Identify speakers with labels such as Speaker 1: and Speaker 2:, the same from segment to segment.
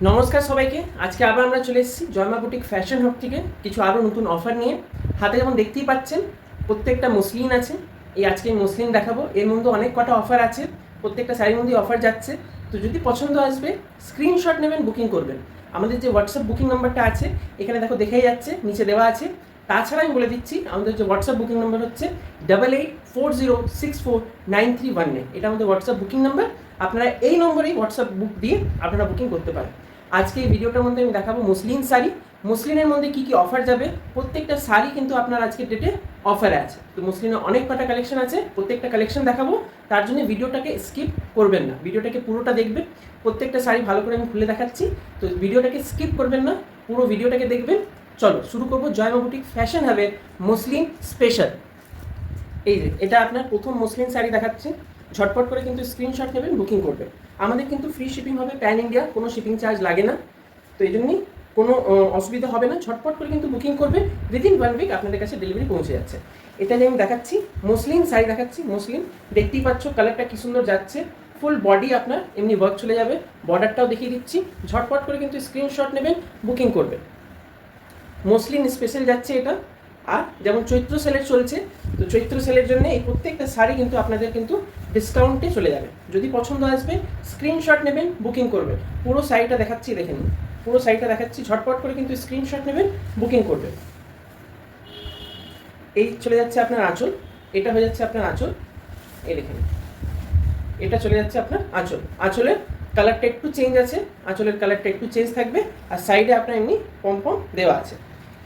Speaker 1: নমস্কার সবাইকে। আজকে আবার আমরা চলে এসেছি জয়মা বুটিক ফ্যাশন হাব থেকে কিছু আরও নতুন অফার নিয়ে। হাতে যেমন দেখতেই পাচ্ছেন প্রত্যেকটা মসলিন আছে। এই আজকে মসলিন দেখাবো, এর মধ্যে অনেক কটা অফার আছে, প্রত্যেকটা শাড়ির মধ্যেই অফার যাচ্ছে। তো যদি পছন্দ আসবে স্ক্রিনশট নেবেন, বুকিং করবেন। আমাদের যে হোয়াটসঅ্যাপ বুকিং নাম্বারটা আছে এখানে দেখো দেখেই যাচ্ছে, নিচে দেওয়া আছে। তাছাড়া আমি বলে দিচ্ছি আমাদের যে হোয়াটসঅ্যাপ বুকিং নাম্বার হচ্ছে 8840649319। এটা আমাদের হোয়াটসঅ্যাপ বুকিং নাম্বার। আপনারা এই নম্বরেই হোয়াটসঅ্যাপ বুক দিয়ে আপনারা বুকিং করতে পারেন। আজকে এই ভিডিওটার মধ্যে আমি দেখাবো মুসলিন শাড়ি। মুসলিনের মধ্যে কী কী অফার যাবে, প্রত্যেকটা শাড়ি কিন্তু আপনার আজকের ডেটে অফারে আছে। তো মুসলিনের অনেক কটা কালেকশন আছে, প্রত্যেকটা কালেকশন দেখাবো। তার জন্য ভিডিওটাকে স্কিপ করবেন না, ভিডিওটাকে পুরোটা দেখবেন। প্রত্যেকটা শাড়ি ভালো করে আমি খুলে দেখাচ্ছি, তো ভিডিওটাকে স্কিপ করবেন না, পুরো ভিডিওটাকে দেখবেন। চলো শুরু করবো জয়মা বুটিক ফ্যাশন হাবের মুসলিন স্পেশাল। এই যে এটা আপনার প্রথম মুসলিন শাড়ি দেখাচ্ছে। ঝটপট করে কিন্তু স্ক্রিনশট নেবেন, বুকিং করবেন। আমাদের কিন্তু ফ্রি শিপিং হবে, প্যান ইন্ডিয়া, কোনো শিপিং চার্জ লাগে না। তো এই জন্যই কোনো অসুবিধা হবে না। ঝটপট করে কিন্তু বুকিং করবে, উইদিন 1 উইক আপনাদের কাছে ডেলিভারি পৌঁছে যাচ্ছে। এটা যে আমি দেখাচ্ছি মুসলিন শাড়ি দেখাচ্ছি। মুসলিন দেখতেই পাচ্ছ কালারটা কী সুন্দর যাচ্ছে। ফুল বডি আপনার এমনি ওয়ার্ক চলে যাবে, বর্ডারটাও দেখিয়ে দিচ্ছি। ঝটপট করে কিন্তু স্ক্রিনশট নেবেন, বুকিং করবেন। মুসলিন স্পেশাল যাচ্ছে এটা। আর যেমন চৈত্র সেলের চলছে, তো চৈত্র সেলের জন্য এই প্রত্যেকটা শাড়ি কিন্তু আপনাদের কিন্তু ডিসকাউন্টে চলে যাবে। যদি পছন্দ আসবে স্ক্রিনশট নেবেন, বুকিং করবেন। পুরো শাড়িটা দেখাচ্ছি, দেখে নিন। পুরো শাড়িটা দেখাচ্ছি, ঝটপট করে কিন্তু স্ক্রিনশট নেবেন, বুকিং করবেন। এই চলে যাচ্ছে আপনার আঁচল, এটা হয়ে যাচ্ছে আপনার আঁচল। এই দেখেন, এটা চলে যাচ্ছে আপনার আঁচল। আঁচলের কালারটা একটু চেঞ্জ আছে, আঁচলের কালারটা একটু চেঞ্জ থাকবে। আর সাইডে আপনার এমনি পম দেওয়া আছে।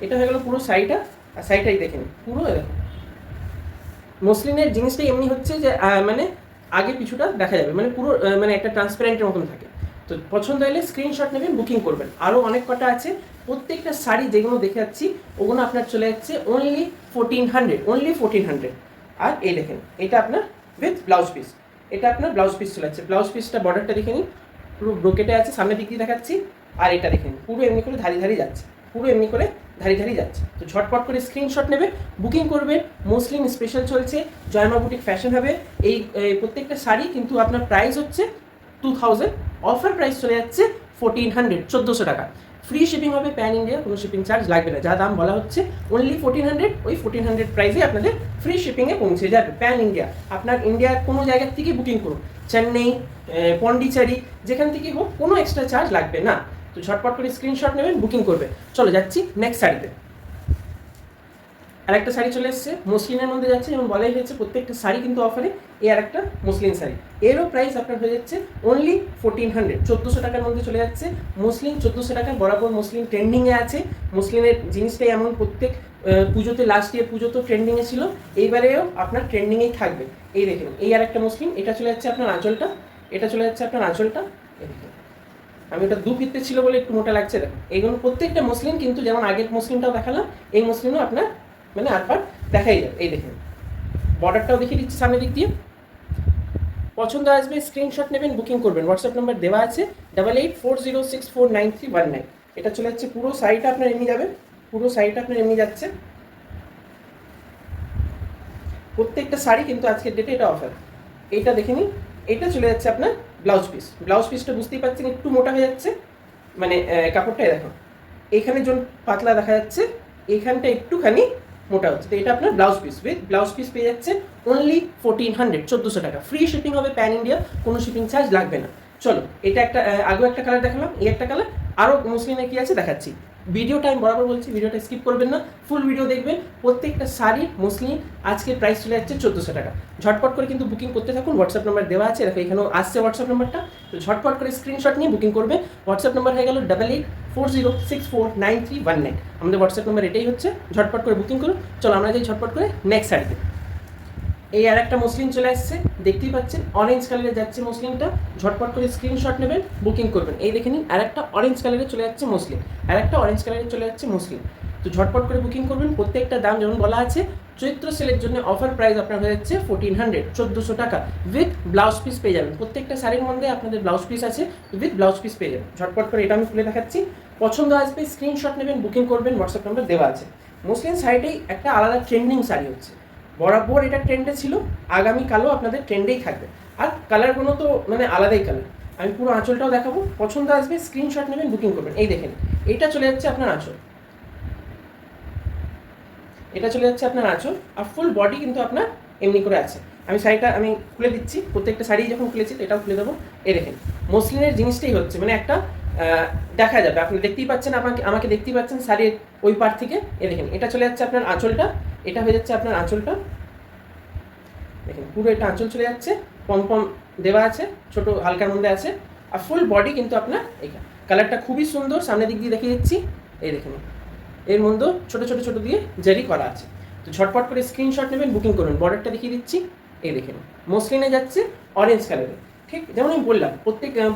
Speaker 1: এটা হয়ে গেল পুরো শাড়িটা। আর শাড়িটাই দেখেন, পুরো মসলিনের জিনিসটাই এমনি হচ্ছে যে মানে আগে পিছুটা দেখা যাবে, মানে পুরো মানে একটা ট্রান্সপারেন্টের মতন থাকে। তো পছন্দ হলে স্ক্রিনশট নেবেন, বুকিং করবেন। আরও অনেক কটা আছে, প্রত্যেকটা শাড়ি যেগুলো দেখে যাচ্ছি ওগুলো আপনার চলে যাচ্ছে অনলি 1400। আর এই দেখেন, এটা আপনার উইথ ব্লাউজ পিস। এটা আপনার ব্লাউজ পিস চলে যাচ্ছে। ব্লাউজ পিসটা বর্ডারটা দেখে নিন, পুরো ব্রোকেটে আছে, সামনের দিক দিয়ে দেখাচ্ছি। আর এটা দেখেন পুরো এমনি করে ধারি যাচ্ছে, পুরো এমনি করে ধারি যাচ্ছে। তো ঝটপট করে স্ক্রিনশট নেবে, বুকিং করবে। মুসলিম স্পেশাল চলছে জয়মা বুটিক ফ্যাশন হবে। এই প্রত্যেকটা শাড়ি কিন্তু আপনার প্রাইস হচ্ছে 2000, অফার প্রাইস চলে যাচ্ছে 1400, 1400 টাকা। ফ্রি শিপিং হবে, প্যান ইন্ডিয়া, কোনো শিপিং চার্জ লাগবে না। যা দাম বলা হচ্ছে অনলি 1400, ওই 1400 প্রাইসে আপনাদের ফ্রি শিপিংয়ে পৌঁছে যাবে প্যান ইন্ডিয়া। আপনার ইন্ডিয়ার কোনো জায়গার থেকে বুকিং করুন, চেন্নাই, পন্ডিচেরি, যেখান থেকে হোক, কোনো এক্সট্রা চার্জ লাগবে না। তো ঝটপট করে স্ক্রিনশট নেবেন, বুকিং করবে। চলো যাচ্ছি নেক্সট শাড়িতে। আর একটা শাড়ি চলে এসছে, মসলিনের মধ্যে যাচ্ছে। যেমন বলাই হয়েছে প্রত্যেকটা শাড়ি কিন্তু অফারে। এই আর একটা মসলিন শাড়ি, এরও প্রাইস আপনার হয়ে যাচ্ছে অনলি 1400, 1400 টাকার মধ্যে চলে যাচ্ছে। মসলিন 1400 টাকা বরাবর মসলিন ট্রেন্ডিংয়ে আছে। মসলিনের জিনিসটাই এমন, প্রত্যেক পুজোতে, লাস্ট ইয়ার পুজো তো ট্রেন্ডিংয়ে ছিল, এইবারেও আপনার ট্রেন্ডিংয়েই থাকবে। এই দেখুন, এই আর একটা মসলিন, এটা চলে যাচ্ছে আপনার আঁচলটা। এটা চলে যাচ্ছে আপনার আঁচলটা। এই দেখুন, আমি ওটা দু ফিতে ছিল বলে একটু মোটা লাগছে। দেখুন এইগুলো প্রত্যেকটা মসলিন কিন্তু, যেমন আগের মসলিনটাও দেখালাম, এই মসলিনও আপনার মানে আরবার দেখাই যাবে। এই দেখুন, বর্ডারটাও দেখিয়ে দিচ্ছি সামনের দিক দিয়ে। পছন্দ আসবে স্ক্রিনশট নেবেন, বুকিং করবেন। হোয়াটসঅ্যাপ নাম্বার দেওয়া আছে 8840649319। এটা চলে যাচ্ছে, পুরো শাড়িটা আপনার এমনি যাবে, পুরো শাড়িটা আপনার এমনি যাচ্ছে। প্রত্যেকটা শাড়ি কিন্তু আজকের ডেটে এটা অফার। এইটা দেখে নিন, এটা চলে যাচ্ছে আপনার ব্লাউজ পিস। ব্লাউজ পিসটা বুঝতেই পারছেন একটু মোটা হয়ে যাচ্ছে, মানে কাপড়টাই দেখো, এখানে যখন পাতলা দেখা যাচ্ছে, এইখানটা একটুখানি মোটা হচ্ছে। তো এটা আপনার blouse piece, with blouse piece পেয়ে যাচ্ছে অনলি 1400, 1400 টাকা। ফ্রি শিপিং হবে প্যান ইন্ডিয়া, কোনো শিপিং চার্জ লাগবে না। চলো, এটা একটা আগেও একটা কালার দেখালাম, এই একটা কালার। আরও মুসলিমে কি আছে দেখাচ্ছি। ভিডিওটা আমি বরাবর বলছি, ভিডিওটা স্কিপ করবেন না, ফুল ভিডিও দেখবেন। প্রত্যেকটা শাড়ি মুসলিম আজকের প্রাইস চলে যাচ্ছে 1400 টাকা। ঝটপট করে কিন্তু বুকিং করতে থাকুন। হোয়াটসঅ্যাপ নাম্বার দেওয়া আছে, দেখো এখানেও আসছে হোয়াটসঅ্যাপ নাম্বারটা। তো ঝটপট করে স্ক্রিনশট নিয়ে বুকিং করবে। হোয়াটসঅ্যাপ নাম্বার হয়ে গেল 8840649319। আমাদের হোয়াটসঅ্যাপ নাম্বার এটাই হচ্ছে। ঝটপট করে বুকিং করুন। চলো আমরা যাই ঝটপট করে নেক্সট শাড়িতে। এই আর একটা মসলিন চলে আসছে, দেখতেই পাচ্ছেন অরেঞ্জ কালারে যাচ্ছে মসলিনটা। ঝটপট করে স্ক্রিনশট নেবেন, বুকিং করবেন। এই দেখে নিন, আর একটা অরেঞ্জ কালারে চলে যাচ্ছে মসলিন, আর একটা অরেঞ্জ কালারে চলে যাচ্ছে মসলিন। তো ঝটপট করে বুকিং করবেন। প্রত্যেকটা দাম যেমন বলা আছে, চৈত্র সেলের জন্য অফার প্রাইস আপনার হয়ে যাচ্ছে 1400, 1400 টাকা। উইথ ব্লাউজ পিস পেয়ে যাবেন। প্রত্যেকটা শাড়ির মধ্যে আপনাদের ব্লাউজ পিস আছে, উইথ ব্লাউজ পিস পেয়ে যাবেন। ঝটপট করে এটা আমি খুলে দেখাচ্ছি। পছন্দ আসবে স্ক্রিনশট নেবেন, বুকিং করবেন। হোয়াটসঅ্যাপ নাম্বার দেওয়া আছে। মুসলিম শাড়িটাই একটা আলাদা ট্রেন্ডিং শাড়ি হচ্ছে, বরাবর এটা ট্রেন্ডে ছিল, আগামীকালও আপনাদের ট্রেন্ডেই থাকবে। আর কালারগুলো তো মানে আলাদাই কালার। আমি পুরো আঁচলটাও দেখাবো, পছন্দ আসবে স্ক্রিনশট নেবেন, বুকিং করবেন। এই দেখেন এটা চলে যাচ্ছে আপনার আঁচল, এটা চলে যাচ্ছে আপনার আঁচল, আর ফুল বডি কিন্তু আপনার এমনি করে আছে। আমি শাড়িটা আমি খুলে দিচ্ছি, প্রত্যেকটা শাড়ি যখন খুলেছি তো এটাও খুলে দেবো। এই দেখেন মসলিনের জিনিসটাই হচ্ছে মানে একটা দেখা যাবে, আপনি দেখতেই পাচ্ছেন, আমাকে দেখতেই পাচ্ছেন শাড়ির ওই পার থেকে। এই দেখেন এটা চলে যাচ্ছে আপনার আঁচলটা, এটা হয়ে যাচ্ছে আপনার আঁচলটা, দেখেন পুরো এটা আঁচল চলে যাচ্ছে, পম দেওয়া আছে, ছোট হালকার মধ্যে আছে, আর ফুল বডি কিন্তু আপনার এইটা কালারটা খুবই সুন্দর। সামনের দিক দিয়ে দেখিয়ে দিচ্ছি, এই দেখেন এর মধ্যে ছোট ছোট ছোট দিয়ে জারি করা আছে। তো ঝটপট করে স্ক্রিনশট নেবেন, বুকিং করুন। বর্ডারটা দেখিয়ে দিচ্ছি, এই দেখেন মসলিনে যাচ্ছে অরেঞ্জ কালারে। ঠিক যেমন আমি বললাম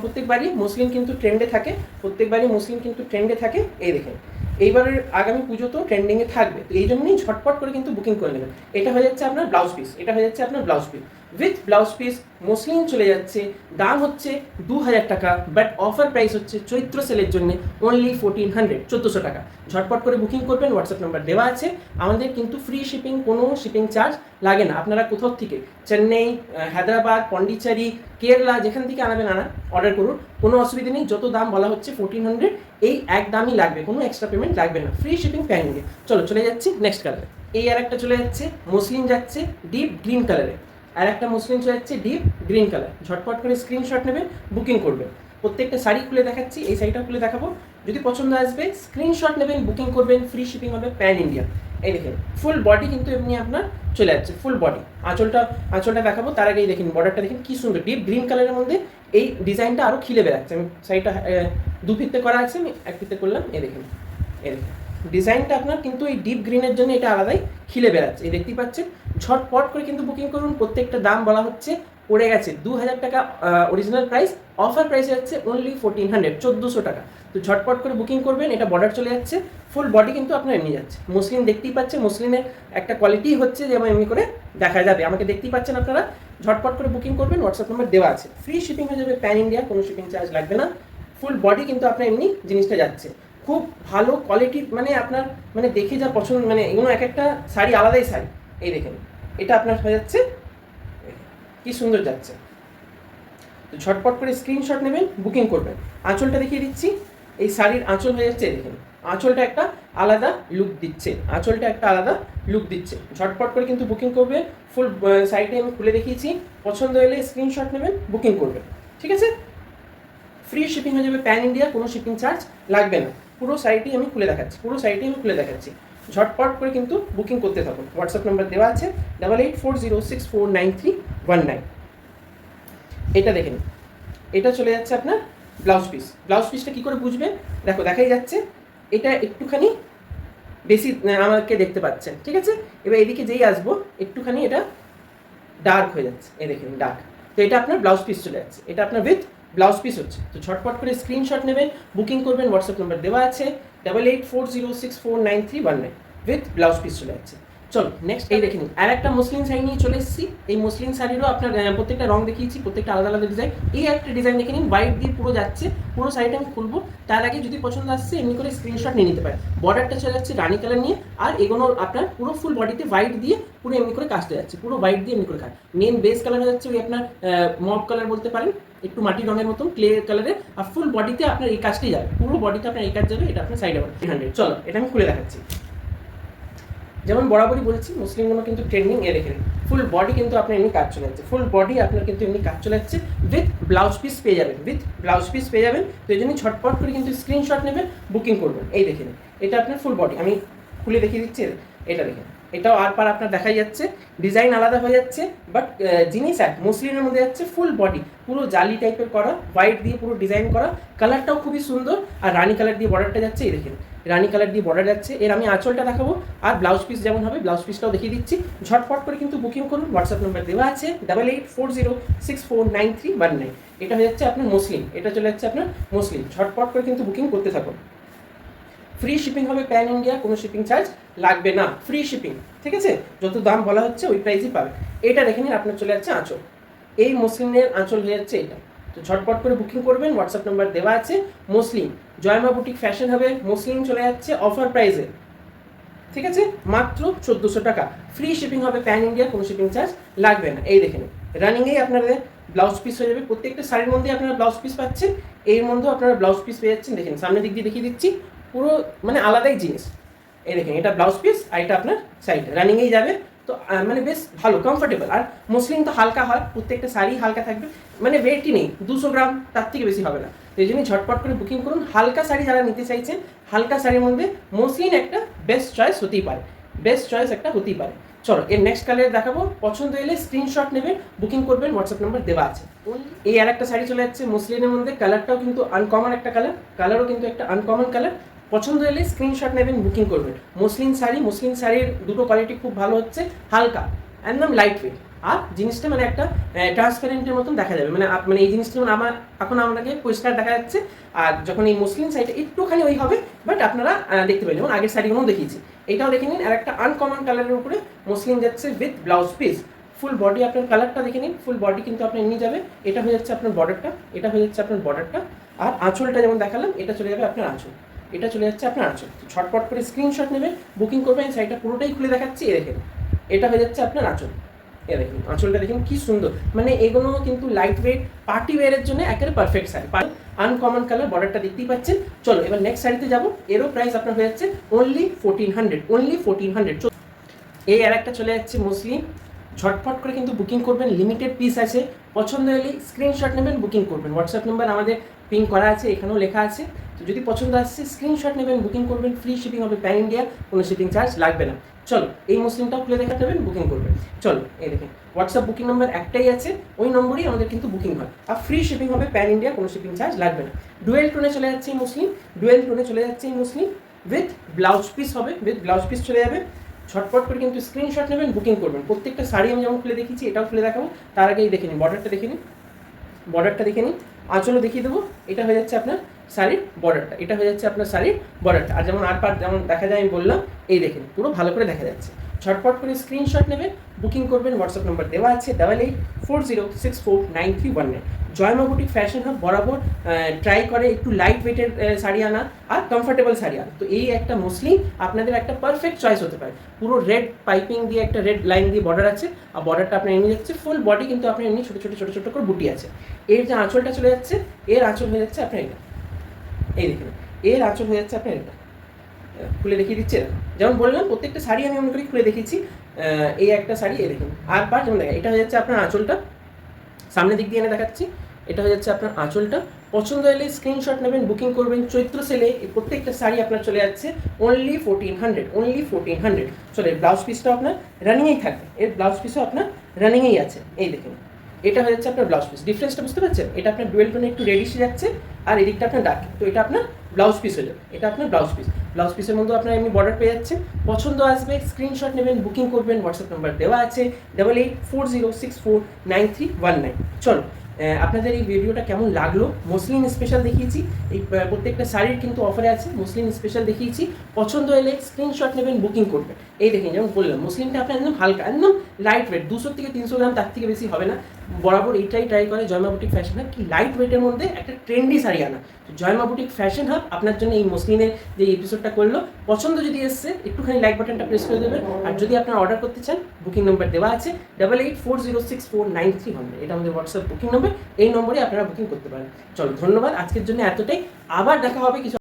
Speaker 1: প্রত্যেকবারই মসলিন কিন্তু ট্রেন্ডে থাকে, প্রত্যেকবারই মসলিন কিন্তু ট্রেন্ডে থাকে। এই দেখেন এইবারের আগামী পুজো তো ট্রেন্ডিংয়ে থাকবে, তো এই জন্যই ঝটপট করে কিন্তু বুকিং করে নেবেন। এটা হয়ে যাচ্ছে আপনার ব্লাউজ পিস, এটা হয়ে যাচ্ছে আপনার blouse piece with blouse piece, muslin চলে যাচ্ছে। দাম হচ্ছে 2000 টাকা, বাট অফার প্রাইস হচ্ছে চৈত্র সেলের জন্য অনলি 1400, 1400 টাকা। ঝটপট করে বুকিং করবেন, হোয়াটসঅ্যাপ নাম্বার দেওয়া আছে। আমাদের কিন্তু ফ্রি শিপিং, কোনো শিপিং চার্জ লাগে না। আপনারা কোথাও থেকে চেন্নাই, হায়দ্রাবাদ, পন্ডিচেরি, কেরালা যেখান থেকে আনাবেন অর্ডার করুন, কোনো অসুবিধা নেই। যত দাম বলা হচ্ছে 1400, এই এক দামই লাগবে, কোনো এক্সট্রা পেমেন্ট লাগবে না, ফ্রি শিপিং প্যান দিয়ে। চলে যাচ্ছি নেক্সট কালারে। এই আর একটা চলে যাচ্ছে মসলিন, যাচ্ছে ডিপ গ্রিন কালারে, আর একটা মসলিন চলে যাচ্ছে ডিপ গ্রিন কালার। ঝটপট করে স্ক্রিনশট নেবেন, বুকিং করবেন। প্রত্যেকটা শাড়ি খুলে দেখাচ্ছি, এই শাড়িটা খুলে দেখাবো, যদি পছন্দ আসবে স্ক্রিনশট নেবেন, বুকিং করবেন, ফ্রি শিপিং হবে প্যান ইন্ডিয়া। এই দেখেন ফুল বডি কিন্তু এমনি আপনার চলে যাচ্ছে, ফুল বডি। আঁচলটা দেখাবো তার আগেই দেখেন বর্ডারটা দেখেন কি সুন্দর, ডিপ গ্রিন কালারের মধ্যে এই ডিজাইনটা আরও খিলে বেড়াচ্ছে। আমি শাড়িটা দু ফিতে করা আছে, আমি এক ফিতে করলাম। এই দেখেন ডিজাইনটা আপনার কিন্তু এই ডিপ গ্রিনের জন্য এটা আলাদাই খিলে বেড়াচ্ছে, এই দেখতেই পাচ্ছেন। ঝটপট করে কিন্তু বুকিং করুন। প্রত্যেকটা দাম বলা হচ্ছে পড়ে গেছে 2000 টাকা অরিজিনাল প্রাইস, অফার প্রাইস হচ্ছে অনলি 1400, 1400 টাকা। তো ঝটপট করে বুকিং করবেন। এটা বর্ডার চলে যাচ্ছে, ফুল বডি কিন্তু আপনার এমনি যাচ্ছে। মসলিন দেখতেই পাচ্ছেন, মসলিনের একটা কোয়ালিটি হচ্ছে যেমন এমনি করে দেখা যাবে, আমাকে দেখতেই পাচ্ছেন আপনারা। ঝটপট করে বুকিং করবেন, হোয়াটসঅ্যাপ নাম্বার দেওয়া আছে। ফ্রি শিপিং হয়ে যাবে প্যান ইন্ডিয়া, কোনো শিপিং চার্জ লাগবে না। ফুল বডি কিন্তু আপনার এমনি জিনিসটা যাচ্ছে, খুব ভালো কোয়ালিটির, মানে আপনার মানে দেখে যা পছন্দ, মানে এগুলো এক একটা শাড়ি আলাদাই শাড়ি। এই দেখেন এটা আপনার হয়ে যাচ্ছে, কি সুন্দর যাচ্ছে। তো ঝটপট করে স্ক্রিনশট নেবেন, বুকিং করবেন। আঁচলটা দেখিয়ে দিচ্ছি, এই শাড়ির আঁচল হয়ে যাচ্ছে, দেখেন আঁচলটা একটা আলাদা লুক দিচ্ছে, আঁচলটা একটা আলাদা লুক দিচ্ছে। ঝটপট করে কিন্তু বুকিং করবেন। ফুল শাড়িটা আমি খুলে দেখিয়েছি, পছন্দ হলে স্ক্রিনশট নেবেন, বুকিং করবেন। ঠিক আছে, ফ্রি শিপিং হয়ে যাবে প্যান ইন্ডিয়া, কোনো শিপিং চার্জ লাগবে না। পুরো সাইটটি আমি খুলে দেখাচ্ছি, ঝটপট করে কিন্তু বুকিং করতে থাকুন। হোয়াটসঅ্যাপ নাম্বার দেওয়া আছে 8840649319। এটা দেখেন এটা চলে যাচ্ছে আপনার ব্লাউজ পিসটা কী করে বুঝবেন, দেখাই যাচ্ছে। এটা একটুখানি বেশি আমাকে দেখতে পাচ্ছেন, ঠিক আছে। এবার এদিকে যেই আসবো একটুখানি এটা ডার্ক হয়ে যাচ্ছে, এই দেখেন ডার্ক। তো এটা আপনার ব্লাউজ পিস চলে যাচ্ছে, এটা আপনার উইথ ব্লাউজ পিস হচ্ছে। তো ঝটপট করে স্ক্রিনশট নেবেন, বুকিং করবেন। হোয়াটসঅ্যাপ নাম্বার দেওয়া আছে 8840649319, উইথ ব্লাউজ পিস চলে যাচ্ছে। চলো নেক্সট এই দেখে নিন, আর একটা মসলিন শাড়ি নিয়ে চলে এসেছি। এই মসলিন শাড়িরও আপনার প্রত্যেকটা রং দেখিয়েছি, প্রত্যেকটা আলাদা আলাদা ডিজাইন। এই একটা ডিজাইন দেখে নিন, হোয়াইট দিয়ে পুরো যাচ্ছে। পুরো শাড়িটা আমি খুলবো, তার আগে যদি পছন্দ আসছে এমনি করে স্ক্রিনশট নিয়ে নিতে পারেন। বর্ডারটা চলে যাচ্ছে রানি কালার নিয়ে, আর এগুলো আপনার পুরো ফুল বডিতে হোয়াইট দিয়ে পুরো এমনি করে কাজটা যাচ্ছে, পুরো হোয়াইট দিয়ে এমনি করে কাজ। মেন বেস কালার হচ্ছে ওই আপনার মব কালার বলতে পারেন, একটু মাটি রঙের মতন ক্লে কালারের। আর ফুল বডিতে আপনার এই কাজটাই যাবে, পুরো বডিতে আপনার এই কাজ যাবে। এটা আপনার সাইড আবার 300। চলো এটা আমি খুলে দেখাচ্ছি। যেমন বরাবরই বলেছি মুসলিমগুলো কিন্তু ট্রেন্ডিং, এ দেখে ফুল বডি কিন্তু আপনার এমনি কাজ চলে যাচ্ছে, ফুল বডি আপনার কিন্তু এমনি কাজ চলে যাচ্ছে। উইথ ব্লাউজ পিস পেয়ে যাবেন, তো এই জন্য ছটপট করে কিন্তু স্ক্রিনশট নেবেন, বুকিং করবেন। এই দেখে এটা আপনার ফুল বডি, আমি খুলে দেখিয়ে দিচ্ছি। এটা দেখেন, এটাও আর পার আপনার দেখাই যাচ্ছে, ডিজাইন আলাদা হয়ে যাচ্ছে, বাট জিনিস এক। মুসলিমের মধ্যে যাচ্ছে ফুল বডি, পুরো জালি টাইপের করা, হোয়াইট দিয়ে পুরো ডিজাইন করা, কালারটাও খুবই সুন্দর। আর রানি কালার দিয়ে বর্ডারটা যাচ্ছে, এই দেখেন রানি কালার দিয়ে বর্ডার যাচ্ছে। এর আমি আঁচলটা দেখাবো, আর ব্লাউজ পিস যেমন হবে ব্লাউজ পিসটাও দেখিয়ে দিচ্ছি। ঝটপট করে কিন্তু বুকিং করুন। হোয়াটসঅ্যাপ নাম্বার দেওয়া আছে 8840649319। এটা হয়ে যাচ্ছে আপনার মুসলিম, এটা চলে যাচ্ছে আপনার মুসলিম। ঝটপট করে কিন্তু বুকিং করতে থাকুন। ফ্রি শিপিং হবে প্যান ইন্ডিয়া, কোনো শিপিং চার্জ লাগবে না, ফ্রি শিপিং। ঠিক আছে, যত দাম বলা হচ্ছে ওই প্রাইসই পাবে। এটা দেখে নিন, আপনার চলে যাচ্ছে আঁচল, এই মুসলিমের আঁচল হয়ে যাচ্ছে এটা। তো ঝটপট করে বুকিং করবেন। হোয়াটসঅ্যাপ নাম্বার দেওয়া আছে। মুসলিম জয়মা বুটিক ফ্যাশন হবে, মুসলিম চলে যাচ্ছে অফার প্রাইসে, ঠিক আছে, মাত্র 1400 টাকা। ফ্রি শিপিং হবে প্যান ইন্ডিয়া, কোনো শিপিং চার্জ লাগবে না। এই দেখে নিন, রানিংয়েই আপনাদের ব্লাউজ পিস হয়ে যাবে। প্রত্যেকটা শাড়ির মধ্যে আপনারা ব্লাউজ পিস পাচ্ছেন, এর মধ্যেও আপনারা ব্লাউজ পিস পেয়ে যাচ্ছেন। দেখেন সামনের দিক দিয়ে দেখিয়ে দিচ্ছি, পুরো মানে আলাদাই জিনিস। এই দেখেন এটা ব্লাউজ পিস আর এটা আপনার সাইড রানিংয়েই যাবে। তো মানে বেশ ভালো কমফোর্টেবল। আর মসলিন তো হালকা হয়, প্রত্যেকটা শাড়ি হালকা থাকবে, মানে ওয়েটই নেই, 200 গ্রাম তার থেকে বেশি হবে না। তো এই জন্যই ঝটপট করে বুকিং করুন। হালকা শাড়ি যারা নিতে চাইছেন, হালকা শাড়ির মধ্যে মসলিন একটা বেস্ট চয়েস হতেই পারে, বেস্ট চয়েস একটা হতেই পারে। চলো এর নেক্সট কালার দেখাবো, পছন্দ এলে স্ক্রিনশট নেবেন, বুকিং করবেন, হোয়াটসঅ্যাপ নাম্বার দেওয়া আছে। এই আর একটা শাড়ি চলে যাচ্ছে মসলিনের মধ্যে, কালারটাও কিন্তু আনকমন একটা কালার, কালারও কিন্তু একটা আনকমন কালার। পছন্দ এলে স্ক্রিনশট নেবেন, বুকিং করবেন। মসলিন শাড়ির দুটো কোয়ালিটি খুব ভালো হচ্ছে, হালকা একদম লাইট ওয়েট, আর জিনিসটা মানে একটা ট্রান্সপারেন্টের মতন দেখা যাবে। মানে এই জিনিসটা মানে আমার এখন আপনাকে পরিষ্কার দেখা যাচ্ছে। আর যখন এই মসলিন শাড়িটা একটুখানি ওই হবে, বাট আপনারা দেখতে পাবেন, যেমন আগের শাড়িগুলো দেখিয়েছি। এটাও দেখে নিন, আর একটা আনকমন কালারের উপরে মসলিন যাচ্ছে with blouse piece. Full body আপনার কালারটা দেখে নিন, ফুল বডি কিন্তু আপনার নিয়ে যাবে। এটা হয়ে যাচ্ছে আপনার বর্ডারটা, এটা হয়ে যাচ্ছে আপনার বর্ডারটা। আর আঁচলটা যেমন দেখালাম, এটা চলে যাবে আপনার আঁচল, এটা চলে যাচ্ছে আপনার আঁচল। ছটপট করে স্ক্রিনশট নেবেন, বুকিং করবেন। শাড়িটা পুরোটাই খুলে দেখাচ্ছি, এ দেখেন এটা হয়ে যাচ্ছে আপনার আঁচল। এ দেখুন আঁচলটা দেখুন কি সুন্দর, মানে এগুলো কিন্তু লাইট ওয়েট পার্টি ওয়ারের জন্য একেবারে পারফেক্ট শাড়ি। আনকমন কালার, বর্ডারটা দেখতেই পাচ্ছেন। চলো এবার নেক্সট শাড়িতে যাবো। এরও প্রাইস আপনার হয়ে যাচ্ছে অনলি 1400, অনলি 1400। এই আর একটা চলে যাচ্ছে মসলিন, ঝটফট করে কিন্তু বুকিং করবেন, লিমিটেড পিস আছে। পছন্দ হলে স্ক্রিনশট নেবেন, বুকিং করবেন। হোয়াটসঅ্যাপ নাম্বার আমাদের পিন করা আছে, এখানেও লেখা আছে। তো যদি পছন্দ আসছে স্ক্রিনশট নেবেন, বুকিং করবেন। ফ্রি শিপিং হবে প্যান ইন্ডিয়া, কোনো শিপিং চার্জ লাগবে না। চলো এই মসলিনটাও খুলে দেখা নেবেন, বুকিং করবেন। চলো এই দেখেন হোয়াটসঅ্যাপ বুকিং নাম্বার একটাই আছে, ওই নম্বরেই আমাদের কিন্তু বুকিং হয়। আর ফ্রি শিপিং হবে প্যান ইন্ডিয়া, কোনো শিপিং চার্জ লাগবে না। ডুয়েল টোনে চলে যাচ্ছে এই মসলিন, ডুয়েল টোনে চলে যাচ্ছে এই মসলিন, উইথ ব্লাউজ পিস হবে, উইথ ব্লাউজ পিস চলে যাবে। ছটপট করে কিন্তু স্ক্রিনশট নেবেন, বুকিং করবেন। প্রত্যেকটা শাড়ি আমি যেমন খুলে দেখিয়েছি, এটাও খুলে দেখাবো। তার আগেই দেখে নিন বর্ডারটা, দেখে নিন বর্ডারটা, দেখে নিন। আঁচলও দেখিয়ে দেবো। এটা হয়ে যাচ্ছে আপনার শাড়ির বর্ডারটা, এটা হয়ে যাচ্ছে আপনার শাড়ির বর্ডারটা। আর যেমন আর পার যেমন দেখা যায় আমি বললাম, এই দেখেন পুরো ভালো করে দেখা যাচ্ছে। ছটপট করে স্ক্রিনশট নেবেন, বুকিং করবেন। হোয়াটসঅ্যাপ নাম্বার দেওয়া আছে 8840649319। জয়মা বুটিক ফ্যাশন হাব বরাবর ট্রাই করে একটু লাইট ওয়েটের শাড়ি আনা আর কমফোর্টেবল শাড়ি আনা। তো এই একটা মসলিন আপনাদের একটা পারফেক্ট চয়েস হতে পারে। পুরো রেড পাইপিং দিয়ে একটা রেড লাইন দিয়ে বর্ডার আছে, আর বর্ডারটা আপনার এমনি যাচ্ছে। ফুল বডি কিন্তু আপনার এমনি ছোটো ছোটো ছোটো ছোটো করে বুটি আছে। এর যে আঁচলটা চলে যাচ্ছে, এর আঁচল হয়ে যাচ্ছে আপনার এটা, এই দেখুন এর আঁচল হয়ে যাচ্ছে আপনার এটা। খুলে দেখিয়ে দিচ্ছে, যেমন বললাম প্রত্যেকটা শাড়ি আমি মনে করি খুলে দেখিয়েছি। এই একটা শাড়ি, এই দেখুন আর বার যেমন দেখা, এটা হয়ে যাচ্ছে আপনার আঁচলটা, সামনের দিক দিয়ে এনে দেখাচ্ছি। এটা হয়ে যাচ্ছে আপনার আঁচলটা। পছন্দ হলে স্ক্রিনশট নেবেন, বুকিং করবেন। চৈত্র সেলে এই প্রত্যেকটা শাড়ি আপনার চলে যাচ্ছে অনলি 1400, অনলি 1400। চলো এর ব্লাউজ পিসটাও আপনার রানিংয়েই থাকবে, এর ব্লাউজ পিসও আপনার রানিংয়েই আছে। এই দেখুন এটা হয়ে যাচ্ছে আপনার ব্লাউজ পিস। ডিফারেন্সটা বুঝতে পারছেন? এটা আপনার ডুয়েল টোনে একটু রেডিশে যাচ্ছে, আর এদিকটা আপনার ডার্ক। তো এটা আপনার ব্লাউজ পিস হয়ে যাবে, এটা আপনার ব্লাউজ পিস। ব্লাউজ পিসের মধ্যে আপনার এমনি বর্ডার পেয়ে যাচ্ছে। পছন্দ আসবে স্ক্রিনশট নেবেন, বুকিং করবেন। হোয়াটসঅ্যাপ নাম্বার দেওয়া আছে 8840649319। চলো আপনাদের এই ভিডিওটা কেমন লাগলো? মসলিন স্পেশাল দেখিয়েছি, এই প্রত্যেকটা শাড়ির কিন্তু অফারে আছে, মসলিন স্পেশাল দেখিয়েছি। পছন্দ হলে স্ক্রিনশট নেবেন, বুকিং করবেন। এই দেখেন যেমন বললাম মসলিনটা আপনার একদম হালকা, একদম লাইট ওয়েট, 200 থেকে 300 গ্রাম, তার থেকে বেশি হবে না। বরাবর এইটাই ট্রাই করে জয়মা বুটিক ফ্যাশন হাব, কি লাইট ওয়েটের মধ্যে একটা ট্রেন্ডি শাড়ি আনা। তো জয়মা বুটিক ফ্যাশন হাব আপনার জন্য এই মসলিনের যে এপিসোডটা করলো, পছন্দ যদি এসছে একটুখানি লাইক বাটনটা প্রেস করে দেবেন। আর যদি আপনারা অর্ডার করতে চান, বুকিং নাম্বার দেওয়া আছে 8840649319। এটা আমাদের হোয়াটসঅ্যাপ বুকিং নাম্বার, এই নম্বরে আপনারা বুকিং করতে পারেন। চলো ধন্যবাদ, আজকের জন্য এতটাই। আবার দেখা হবে কিছু